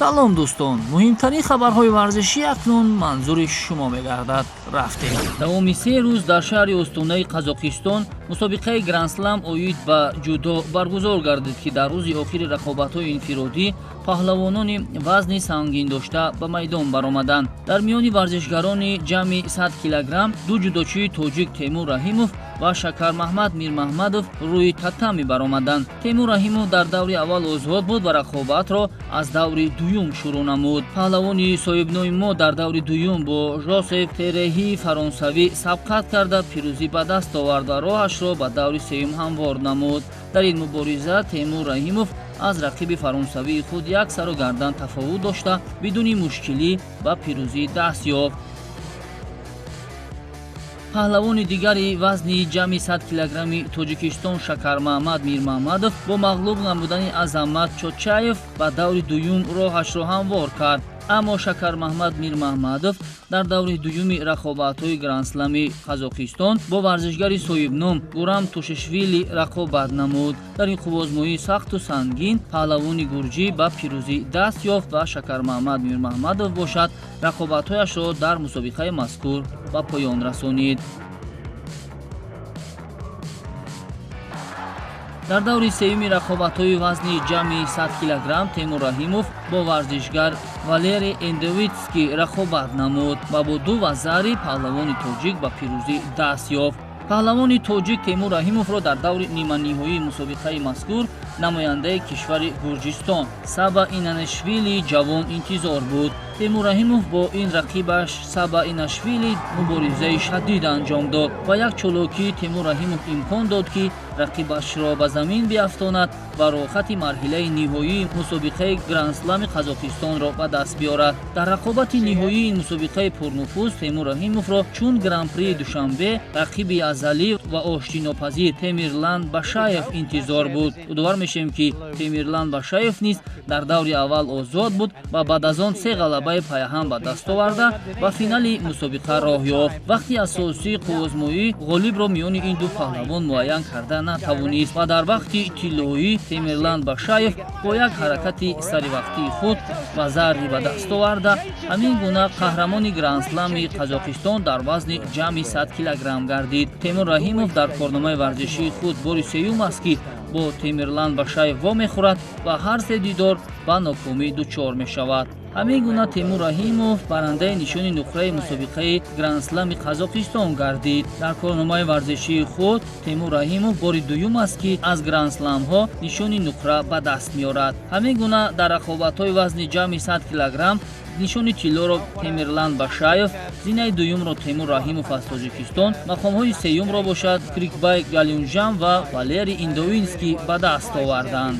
салом дӯстон, муҳимтарин хабарҳои варзишӣ акнун манзури шумо мегардад. рафтем. Давоми 3 рӯз дар шаҳри остонаи Қазоқистон мусобиқаи Гранд-слам оид ба ҷудо баргузор гардид, ки дар рӯзи охири рақобатҳои инфиродӣ паҳлавонони вазни сангин дошта ба майдон баромаданд. Дар миёни варзишгарони ҷамъи 100 килограмм ду ҷудочии тоҷик Темур Раҳимов ва Шакармаҳмад Мирмаҳмадов рӯи татами баромаданд. Темур Раҳимов дар даври аввал озод буд ва рақобатро аз даври дуюм шурӯъ намуд. паҳлавони соҳибноми мо дар даври дуюм бо Жозеф Тереҳии фаронсавӣ сабқат карда пирӯзӣ ба даст овард ва роҳашро ба даври сеюм ҳамвор намуд. дар ин мубориза Темур Раҳимов аз рақиби фаронсавии худ як сару гардан тафовут дошта бидуни мушкилӣ ба пирӯзӣ даст ёфт. паҳлавони дигари вазни ҷамъи 100 килограмми Тоҷикистон Шакармаҳмад Мирмаҳмадов бо мағлуб намудани Азамат Чотчаев ба даври дуюм роҳашро ҳамвор кард. аммо Шакармаҳмад Мирмаҳмадов дар даври дуюми рақобатҳои Гранд-слами Қазоқистон бо варзишгари соҳибном Гурам Тушишвили рақобат намуд. дар ин хубозмоии сахту сангин паҳлавони гурҷӣ ба пирӯзӣ даст ёфт ва Шакармаҳмад Мирмаҳмадов бошад рақобатҳояшро дар мусобиқаи мазкур ба поён расонид. дар даври сеюми рақобатҳои вазни ҷамъи 100 килограмм Темур Раҳимов бо варзишгар Валерий Эндевитский рақобат намуд ва бо ду вазари паҳлавони тоҷик ба пирӯзӣ даст ёфт. паҳлавони тоҷик Темур Раҳимовро дар даври ниманиҳоии мусобиқаи мазкур намояндаи кишвари Гурҷистон Саба Инанашвили ҷавон интизор буд. Темур Раҳимов бо ин рақибаш Саба Инанашвили муборизаи шадид анҷом дод ва як чолокӣ Темур Раҳимов имкон дод, ки рақибашро ба замин биафтонад ва роҳхати марҳилаи ниҳоии мусобиқаи Гранд-слами Қазоқистонро ба даст биёрад. дар рақобати ниҳоии ин мусобиқаи пурнуфуз Темур Раҳимовро чун Гран-прии Душанбе рақиби азалӣ ва оштинопазир Темирлан Башаев интизор буд. удовар мешавем, ки Темирлан Башаев низ дар даври аввал озод буд ва баъд аз он 3 ғалабаи паяҳам ба даст оварда ба финали мусобиқа роҳ ёфт. вақти асосии қувозмоӣ ғолибро миёни ин ду паҳлавон муайян карда натавонист ва дар вақти тиллоӣ Темирлан Башаев бо як ҳаракати саривақтии худ ва зарри ба даст оварда ҳамин гуна қаҳрамони Гранд-слами Қазоқистон дар вазни ҷамъи 100 килограмм гардид. Темур Раҳимов дар корномаи варзишии худ бори сеюм аст, ки бо Темирлан Башаев вомехӯрад ва ҳар се дидор ба нокомӣ дучор мешавад. ҳамин гуна Темур Раҳимов барандаи нишони нуқраи мусобиқаи Гранд-слами Қазоқистон гардид. дар корномаи варзишии худ Темур Раҳимов бори дуюм аст, ки аз Гранд-сламҳо нишони нуқра ба даст меорад. ҳамин гуна дар рақобатҳои вазни ҷамъи 100 килограмм нишони тиллоро Темирлан Башаев, зинаи дуюмро Темур Раҳимов аз Тоҷикистон, мақомҳои сеюмро бошад Крикбай Галюнҷан ва Валерий Индовинский ба даст оварданд.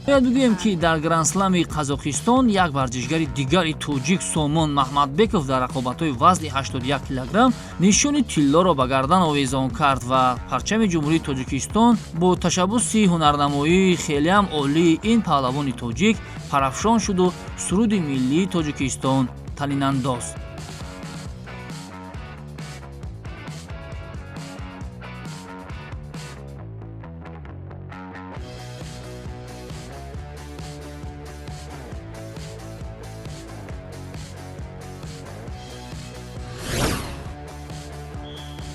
бояд бигӯем, ки дар Гранд-слами Қазоқистон як варзишгари дигари тоҷик Сомон Маҳмадбеков дар рақобатҳои вазни 81 килограмм нишони тиллоро ба гардан овезон кард ва парчами ҷумҳурии Тоҷикистон бо ташаббуси ҳунарнамоии хелеам олии ин паҳлавони тоҷик парафшон шуду суруди миллии Тоҷикистон танинандоз.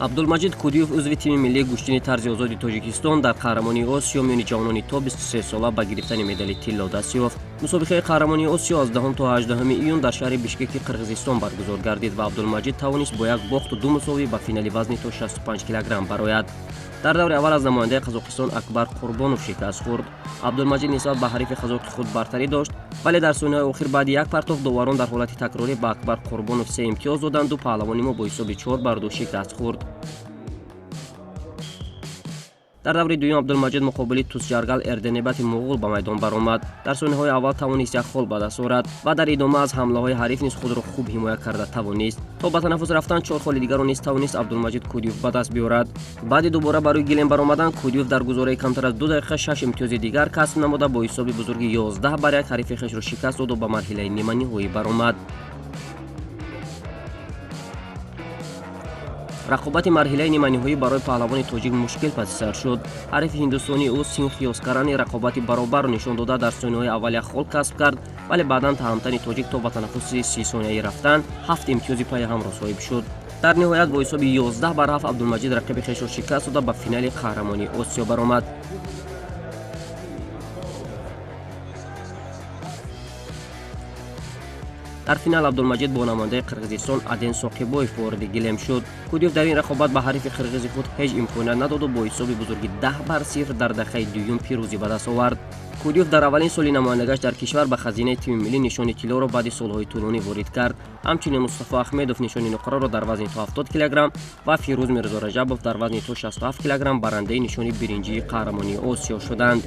абдулмаҷид кӯдиев узви тими миллии гӯштини тарзи озоди Тоҷикистон дар қаҳрамонии Осиё миёни ҷавонони то 23 сола ба гирифтани медали тилло даст ёфт. мусобиқаи қаҳрамонии Осиё аз 10 то 18 июн дар шаҳри Бишкеки Қирғизистон баргузор гардид ва Абдулмаҷид тавонист бо як бохту ду мусовӣ ба финали вазни то 65 килограмм барояд. дар даври аввал аз намояндаи Қазоқистон Акбар Қурбонов шикаст хӯрд. абдулмаҷид нисбат ба ҳарифи қазоқи худ бартарӣ дошт, вале дар сониҳаи охир баъди як партов доварон дар ҳолати такрорӣ ба Акбар Қурбонов 3 имтиёз доданду паҳлавони мо бо ҳисоби 4-2 шикаст хӯрд. дар даври дуюм Абдулмаҷид муқобили Тусҷаргал Эрденебати Муғул ба майдон баромад. дар сониҳаи аввал тавонист як хол ба даст орад ва дар идома аз ҳамлаҳои ҳариф низ худро хуб ҳимоя карда тавонист. то ба танаффус рафтан 4 холи дигарро низ тавонист Абдулмаҷид Кӯдиев ба даст биёрад. баъди дубора ба рӯи гилем баромадан Кӯдиев дар гузораи камтар аз 2 дақиқа 6 имтиёзи дигар касб намуда бо ҳисоби бузурги 11-1 ҳарифи хешро шикаст доду ба марҳилаи ниманиҳоӣ баромад. рақобати марҳилаи ниманиҳоӣ барои паҳлавони тоҷик мушкил пасисар шуд. ҳарифи ҳиндустонӣ ӯ Син Хиёскарани рақобати баробарро нишон дода дар сониҳои аввалия хол касб кард, вале баъдан таҳмтани тоҷик то ба танаффуси 30 сонияӣ рафтан 7 имтиёзи паи ҳамро соҳиб шуд. дар ниҳоят бо ҳисоби 11-7 Абдулмаҷид рақиби хешро шикаст дода ба финали қаҳрамонии Осиё баромад. дар финал Абдулмаҷид бо намояндаи Қирғизистон Аден Соқибоев ворди гилем шуд. Кудиев дар ин рақобат ба ҳарифи қирғизи худ ҳеҷ имконият надоду бо ҳисоби бузурги 10-0 дар дахаи дуюм пирӯзӣ ба даст овард. Кудиев дар аввалин соли намояндагаш дар кишвар ба хазинаи тими миллӣ нишони тиллоро баъди солҳои тӯлонӣ ворид кард. ҳамчунин Мустафо Ахмедов нишони нуқраро дар вазни то 70 кг ва Фирӯз Мирзо Раҷабов дар вазни то 67 кг барандаи нишони биринҷии қаҳрамонии Осиё шуданд.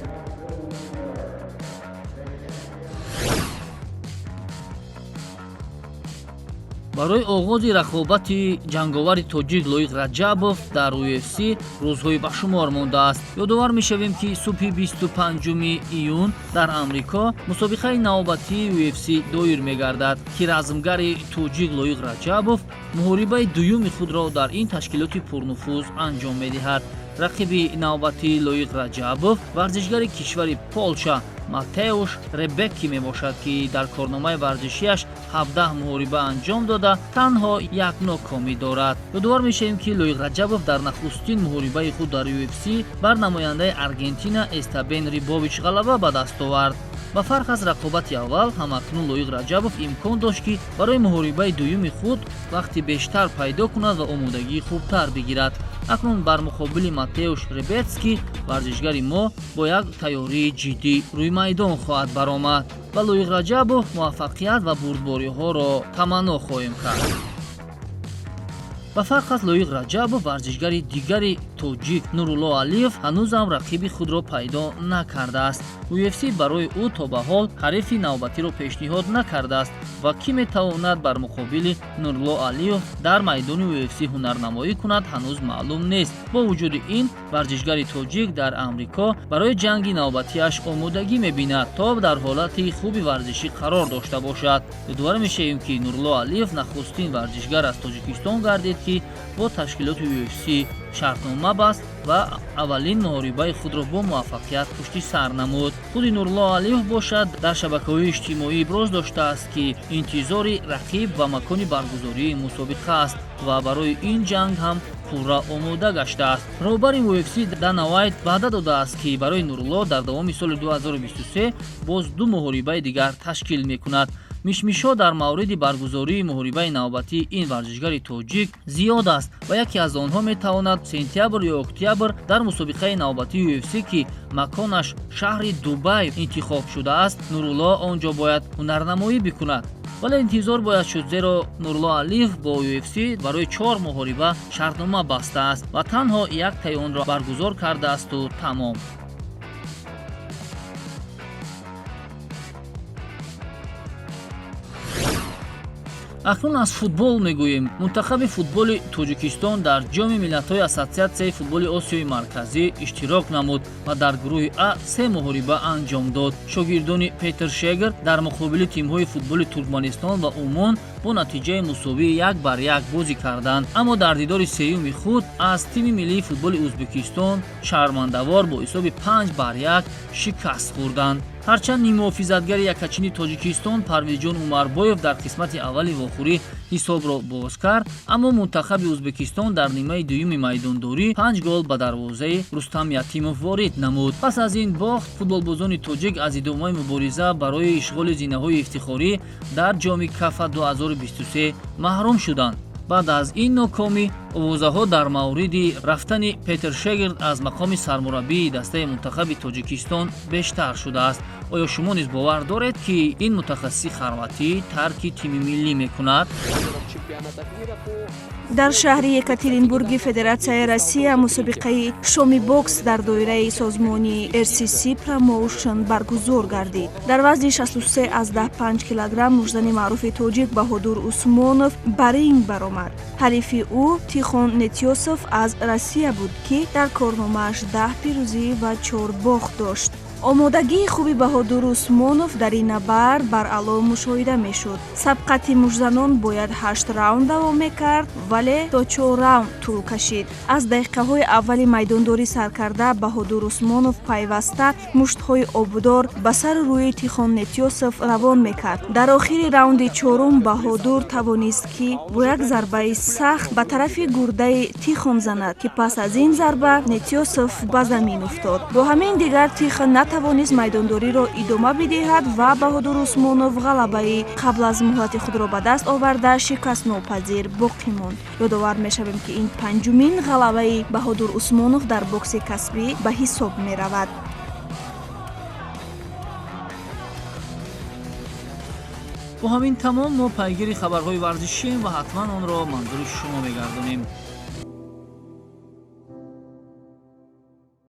барои оғози рақобати ҷанговари тоҷик Лоиқ Раҷабов дар UFC рӯзҳои ба шумор мондааст. ёдовар мешавем ки субҳи 25 июн дар амрико мусобиқаи навбатии UFC доир мегардад ки размгари тоҷик Лоиқ Раҷабов муҳорибаи дуюми худро дар ин ташкилоти пурнуфуз анҷом медиҳад. рақиби навбатии Лоиқ Раҷабов варзишгари кишвари Полша Матеуш Ребекки мебошад, ки дар корномаи варзишиаш 17 муҳориба анҷом дода танҳо як нокомӣ дорад. ёдовар мешавем ки Лоиқ Раҷабов дар нахустин муҳорибаи худ дар UFC бар намояндаи Аргентина Эстебан Рибович ғалаба ба даст овард. ба фарқ аз рақобати аввал, ҳамакнун Лоиқ Раҷабов имкон дошт ки барои муҳорибаи дуюми худ вақти бештар пайдо кунад ва омодагии хубтар бигирад. акнун бар муқобили Матеуш Ребецки варзишгари мо бо як тайёрии ҷиддӣ рӯи майдон хоҳад баромад. ба Лоиқ Раҷабов муваффақият ва бурдбориҳоро таманно хоҳем кард. ба фарқ аз Лоиқ Раҷабов, варзишгари дигари тоҷик Нурулло Алиев ҳанӯзам рақиби худро пайдо накардааст. UFC барои ӯ то ба ҳол ҳарифи навбатиро пешниҳод накардааст ва кӣ метавонад бар муқобили Нурулло Алиев дар майдони UFC ҳунарнамоӣ кунад ҳанӯз маълум нест. бо вуҷуди ин, варзишгари тоҷик дар амрико барои ҷанги навбатиаш омодагӣ мебинад то дар ҳолати хуби варзишӣ қарор дошта бошад. ёдовар мешавем ки Нурулло Алиев нахустин варзишгар аз Тоҷикистон гардид ки бо ташкилоти UFC шартнома баст ва аввалин муҳорибаи худро бо муваффақият пушти сар намуд. худи Нурулло Алиев бошад дар шабакаҳои иҷтимоӣ иброз доштааст ки интизори рақиб ва макони баргузории мусобиқа аст ва барои ин ҷанг ҳам пурра омода гаштааст. роҳбари UFC Дана Вайт ваъда додааст ки барои Нурулло дар давоми соли 2023 боз ду муҳорибаи дигар ташкил мекунад. мишмишҳо дар мавриди баргузории муҳорибаи навбатии ин варзишгари тоҷик зиёд аст ва яке аз онҳо метавонад сентябр ё октябр дар мусобиқаи навбатии UFC ки маконаш шаҳри Дубай интихоб шудааст, Нурулло онҷо бояд ҳунарнамоӣ бикунад. вале интизор бояд шуд, зеро Нурулло Алиев бо UFC барои 4 муҳориба шартнома бастааст ва танҳо як таъёнро баргузор кардаасту тамом. акнун аз футбол мегӯем. мунтахаби футболи Тоҷикистон дар ҷоми миллатҳои Ассотсиатсияи футболи Осиёи марказӣ иштирок намуд ва дар гурӯҳи А 3 муҳориба анҷом дод. шогирдони Петр Шегер дар муқобили тимҳои футболи Туркманистон ва Умон бо натиҷаи мусовии 1-1 бозӣ карданд, аммо дар дидори сеюми худ аз тими миллии футболи Ӯзбекистон шармандавор бо ҳисоби 5-1 шикаст хӯрданд. ҳарчанд нимуҳофизатгари якачини Тоҷикистон Парвизҷон Умарбоев дар қисмати аввали вохӯрӣ ҳисобро боз кард, аммо мунтахаби Ӯзбекистон дар нимаи дуюми майдондорӣ 5 гол ба дарвозаи Рустам Ятимов ворид намуд. пас аз ин бохт, футболбозони тоҷик аз идомаи мубориза барои ишғоли зинаҳои ифтихорӣ дар ҷоми Кафа 2023 маҳрум шуданд. баъд аз ин нокомӣ, овозаҳо дар мавриди рафтани Петр Шегерд аз мақоми сармураббии дастаи мунтахаби Тоҷикистон бештар шудааст. оё шумо низ бовар доред, ки ин мутахассиси харватӣ тарки тими миллӣ мекунад? дар шаҳри Екатеринбурги Федератсияи Россия мусобиқаи шоми бокс дар доираи созмони RCC Promotion баргузор гардид. дар вазни 63 аз 15 килограмм муждани маъруфи тоҷик Баҳодур Усмонов ба ринг баромад. ҳарифи ӯ Тихон Нетёсов аз Россия буд, ки дар корномааш 10 пирӯзӣ ва 4 бохт дошт. омодагии хуби Баҳодур Усмонов дар ин набард бар аъло мушоҳида мешуд. Сабқати мушзанон бояд 8 раунд давом мекард, вале то 4 раунд тӯл кашид. Аз дақиқаҳои аввали майдондорӣ сар карда Баҳодур Усмонов пайваста муштҳои обдор ба сару рӯи Тихон Нетёсов равон мекард. Дар охири раунди 4 Баҳодур тавонист ки бо як зарбаи сахт ба тарафи гурдаи Тихон занад, ки пас аз ин зарба Нетёсов ба замин уфтод. Бо ҳамин дигар Тихон натавонист майдондориро идома бидиҳад ва Баҳодур Усмонов ғалабаи қабл аз муҳлати худро ба даст оварда шикастнопазир боқӣ монд. ёдовар мешавем ки ин панҷумин ғалабаи Баҳодур Усмонов дар бокси касбӣ ба ҳисоб меравад. бо ҳамин тамом мо пайгири хабарҳои варзишем ва ҳатман онро манзури шумо мегардонем.